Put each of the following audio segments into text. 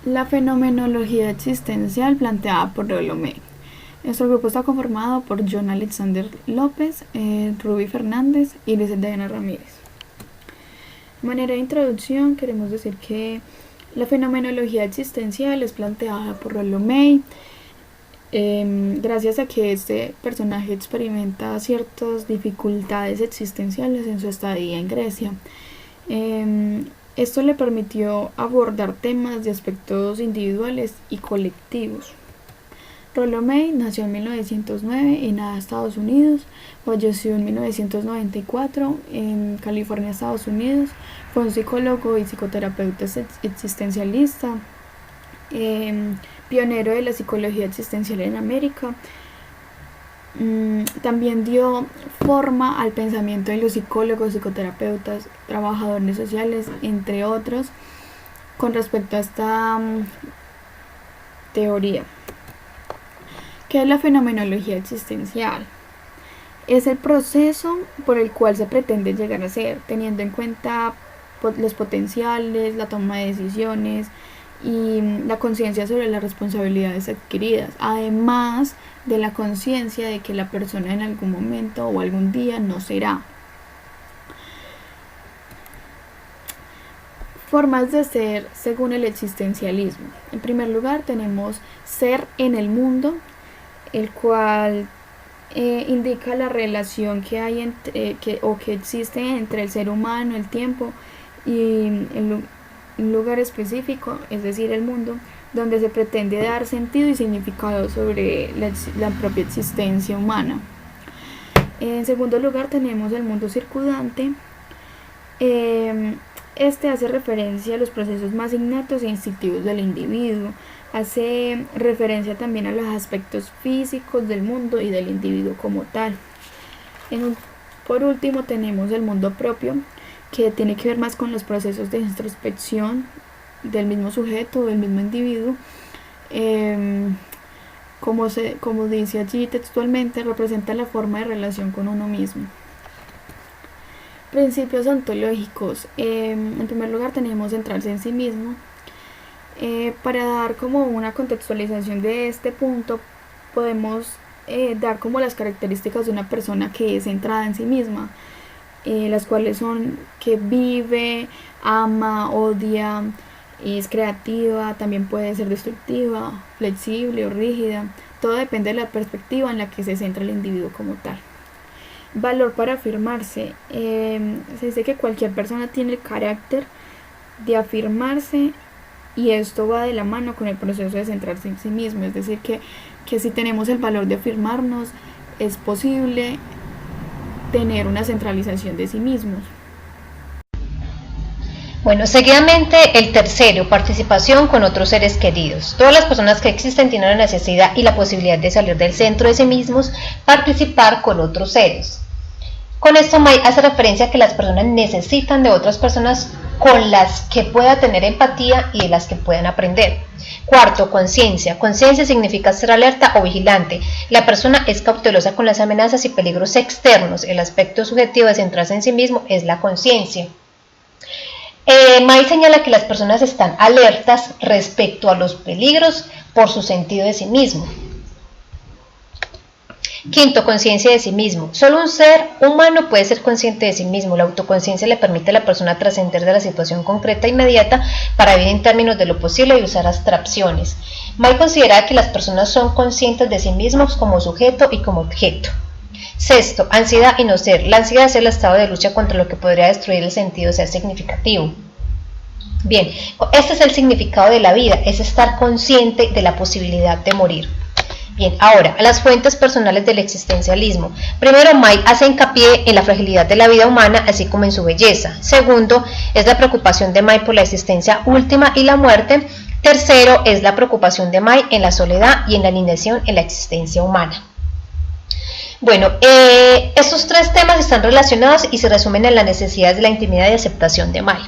La fenomenología existencial planteada por Rollo May. Nuestro grupo está conformado por John Alexander López, Ruby Fernández y Lizeth Diana Ramírez. De manera de introducción, queremos decir que la fenomenología existencial es planteada por Rollo May gracias a que este personaje experimenta ciertas dificultades existenciales en su estadía en Grecia. Esto le permitió abordar temas de aspectos individuales y colectivos. Rollo May nació en 1909 en Estados Unidos, falleció en 1994 en California, Estados Unidos. Fue un psicólogo y psicoterapeuta existencialista, pionero de la psicología existencial en América. También dio forma al pensamiento de los psicólogos, psicoterapeutas, trabajadores sociales, entre otros, con respecto a esta teoría. ¿Qué es la fenomenología existencial? Es el proceso por el cual se pretende llegar a ser, teniendo en cuenta los potenciales, la toma de decisiones y la conciencia sobre las responsabilidades adquiridas, además de la conciencia de que la persona en algún momento o algún día no será. Formas de ser según el existencialismo. En primer lugar tenemos ser en el mundo, el cual indica la relación que hay que existe entre el ser humano, el tiempo y un lugar específico, es decir, el mundo, donde se pretende dar sentido y significado sobre la propia existencia humana. En segundo lugar tenemos el mundo circundante. Este hace referencia a los procesos más innatos e instintivos del individuo. Hace referencia también a los aspectos físicos del mundo y del individuo como tal. Por último tenemos el mundo propio, que tiene que ver más con los procesos de introspección del mismo sujeto, del mismo individuo. Como dice allí textualmente, representa la forma de relación con uno mismo. Principios ontológicos. En primer lugar tenemos centrarse en sí mismo. Para dar como una contextualización de este punto, podemos dar como las características de una persona que es centrada en sí misma, las cuales son que vive, ama, odia, es creativa, también puede ser destructiva, flexible o rígida. Todo depende de la perspectiva en la que se centra el individuo como tal. Valor para afirmarse. Se dice que cualquier persona tiene el carácter de afirmarse, y esto va de la mano con el proceso de centrarse en sí mismo. Es decir, que si tenemos el valor de afirmarnos, es posible tener una centralización de sí mismos. Bueno, seguidamente el tercero, participación con otros seres queridos. Todas las personas que existen tienen la necesidad y la posibilidad de salir del centro de sí mismos, participar con otros seres. Con esto May hace referencia a que las personas necesitan de otras personas con las que pueda tener empatía y de las que puedan aprender. Cuarto, conciencia. Conciencia significa ser alerta o vigilante. La persona es cautelosa con las amenazas y peligros externos. El aspecto subjetivo de centrarse en sí mismo es la conciencia. May señala que las personas están alertas respecto a los peligros por su sentido de sí mismo. Quinto, conciencia de sí mismo. Solo un ser humano puede ser consciente de sí mismo. La autoconciencia le permite a la persona trascender de la situación concreta e inmediata para vivir en términos de lo posible y usar abstracciones. May considera que las personas son conscientes de sí mismos como sujeto y como objeto. Sexto, ansiedad y no ser. La ansiedad es el estado de lucha contra lo que podría destruir el sentido de ser significativo. Bien, este es el significado de la vida, es estar consciente de la posibilidad de morir. Bien, ahora, a las fuentes personales del existencialismo. Primero, May hace hincapié en la fragilidad de la vida humana, así como en su belleza. Segundo, es la preocupación de May por la existencia última y la muerte. Tercero, es la preocupación de May en la soledad y en la alienación en la existencia humana. Bueno, estos tres temas están relacionados y se resumen en las necesidades de la intimidad y aceptación de May.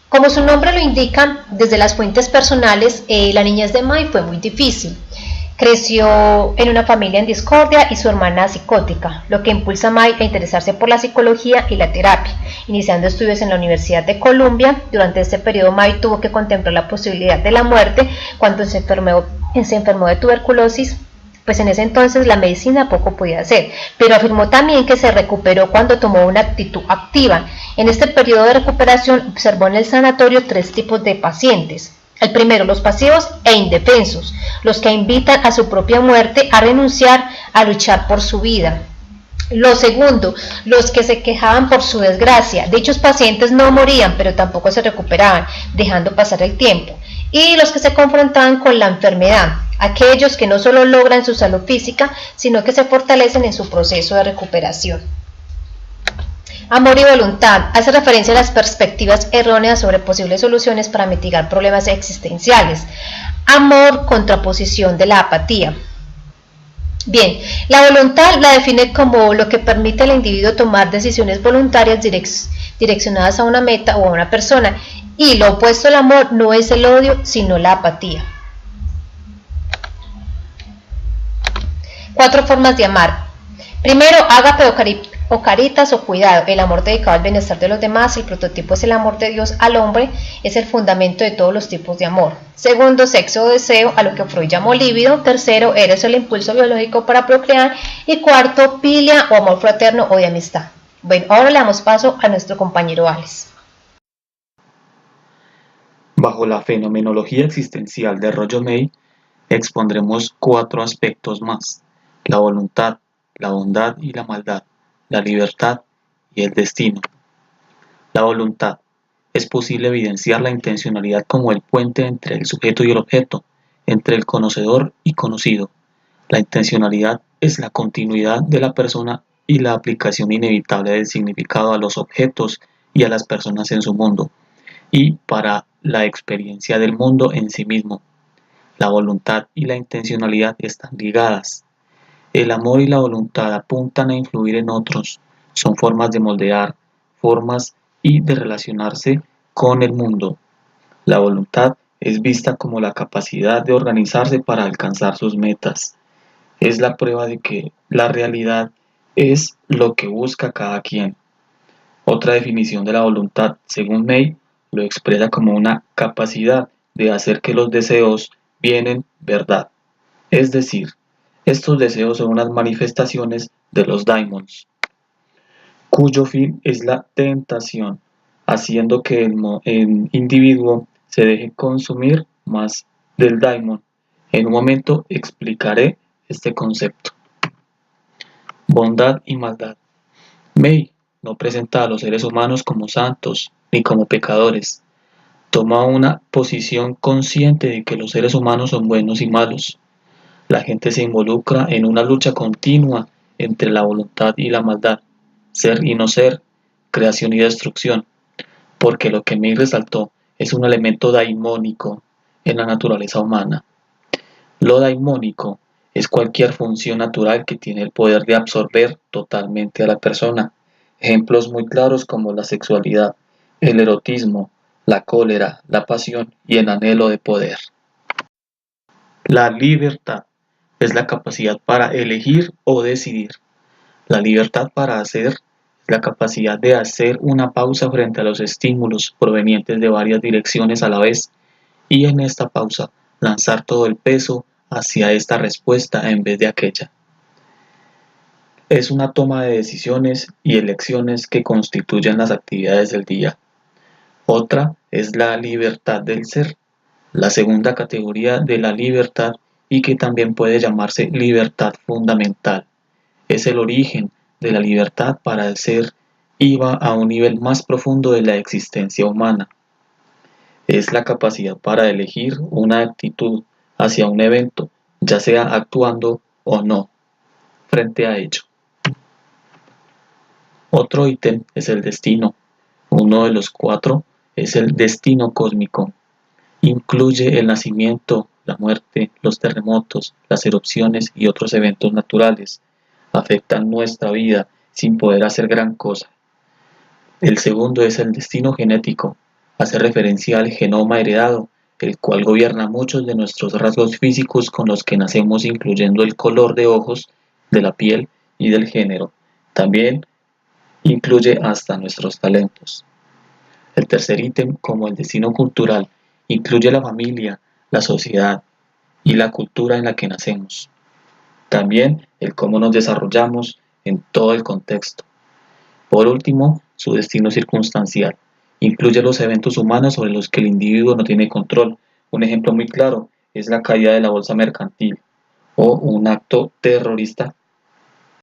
Como su nombre lo indica, desde las fuentes personales, la niñez de May fue muy difícil. Creció en una familia en discordia y su hermana psicótica, lo que impulsa a May a interesarse por la psicología y la terapia, iniciando estudios en la Universidad de Columbia. Durante este periodo, May tuvo que contemplar la posibilidad de la muerte cuando se enfermó de tuberculosis. Pues en ese entonces la medicina poco podía hacer, pero afirmó también que se recuperó cuando tomó una actitud activa. En este periodo de recuperación observó en el sanatorio 3 tipos de pacientes. El primero, los pasivos e indefensos, los que invitan a su propia muerte a renunciar a luchar por su vida. Lo segundo, los que se quejaban por su desgracia. Dichos pacientes no morían, pero tampoco se recuperaban, dejando pasar el tiempo. Y los que se confrontaban con la enfermedad, aquellos que no solo logran su salud física, sino que se fortalecen en su proceso de recuperación. Amor y voluntad hace referencia a las perspectivas erróneas sobre posibles soluciones para mitigar problemas existenciales. Amor, contraposición de la apatía. Bien, la voluntad la define como lo que permite al individuo tomar decisiones voluntarias direccionadas a una meta o a una persona, y lo opuesto al amor no es el odio, sino la apatía. 4 formas de amar. Primero, ágape o caritas o cuidado, el amor dedicado al bienestar de los demás. El prototipo es el amor de Dios al hombre, es el fundamento de todos los tipos de amor. Segundo, sexo o deseo, a lo que Freud llamó líbido. Tercero, eros, el impulso biológico para procrear. Y cuarto, filia o amor fraterno o de amistad. Bueno, ahora le damos paso a nuestro compañero Alex. Bajo la fenomenología existencial de Roger May, expondremos 4 aspectos más: la voluntad, la bondad y la maldad, la libertad y el destino. La voluntad. Es posible evidenciar la intencionalidad como el puente entre el sujeto y el objeto, entre el conocedor y conocido. La intencionalidad es la continuidad de la persona y la aplicación inevitable del significado a los objetos y a las personas en su mundo, y para la experiencia del mundo en sí mismo. La voluntad y la intencionalidad están ligadas. El amor y la voluntad apuntan a influir en otros, son formas de moldear, formas y de relacionarse con el mundo. La voluntad es vista como la capacidad de organizarse para alcanzar sus metas. Es la prueba de que la realidad es lo que busca cada quien. Otra definición de la voluntad, según May, lo expresa como una capacidad de hacer que los deseos vienen verdad. Es decir, estos deseos son unas manifestaciones de los daimons, cuyo fin es la tentación, haciendo que el individuo se deje consumir más del daimon. En un momento explicaré este concepto. Bondad y maldad. May no presenta a los seres humanos como santos ni como pecadores. Toma una posición consciente de que los seres humanos son buenos y malos. La gente se involucra en una lucha continua entre la voluntad y la maldad, ser y no ser, creación y destrucción, porque lo que May resaltó es un elemento daimónico en la naturaleza humana. Lo daimónico es cualquier función natural que tiene el poder de absorber totalmente a la persona. Ejemplos muy claros como la sexualidad, el erotismo, la cólera, la pasión y el anhelo de poder. La libertad es la capacidad para elegir o decidir. La libertad para hacer es la capacidad de hacer una pausa frente a los estímulos provenientes de varias direcciones a la vez, y en esta pausa lanzar todo el peso hacia esta respuesta en vez de aquella. Es una toma de decisiones y elecciones que constituyen las actividades del día. Otra es la libertad del ser, la segunda categoría de la libertad, y que también puede llamarse libertad fundamental. Es el origen de la libertad para el ser y va a un nivel más profundo de la existencia humana. Es la capacidad para elegir una actitud hacia un evento, ya sea actuando o no, frente a ello. Otro ítem es el destino. Uno de los 4 es el destino cósmico. Incluye el nacimiento, la muerte, los terremotos, las erupciones y otros eventos naturales. Afectan nuestra vida sin poder hacer gran cosa. El segundo es el destino genético. Hace referencia al genoma heredado, el cual gobierna muchos de nuestros rasgos físicos con los que nacemos, incluyendo el color de ojos, de la piel y del género. También incluye hasta nuestros talentos. El tercer ítem, como el destino cultural, incluye la familia, la sociedad y la cultura en la que nacemos. También el cómo nos desarrollamos en todo el contexto. Por último, su destino circunstancial. Incluye los eventos humanos sobre los que el individuo no tiene control. Un ejemplo muy claro es la caída de la bolsa mercantil o un acto terrorista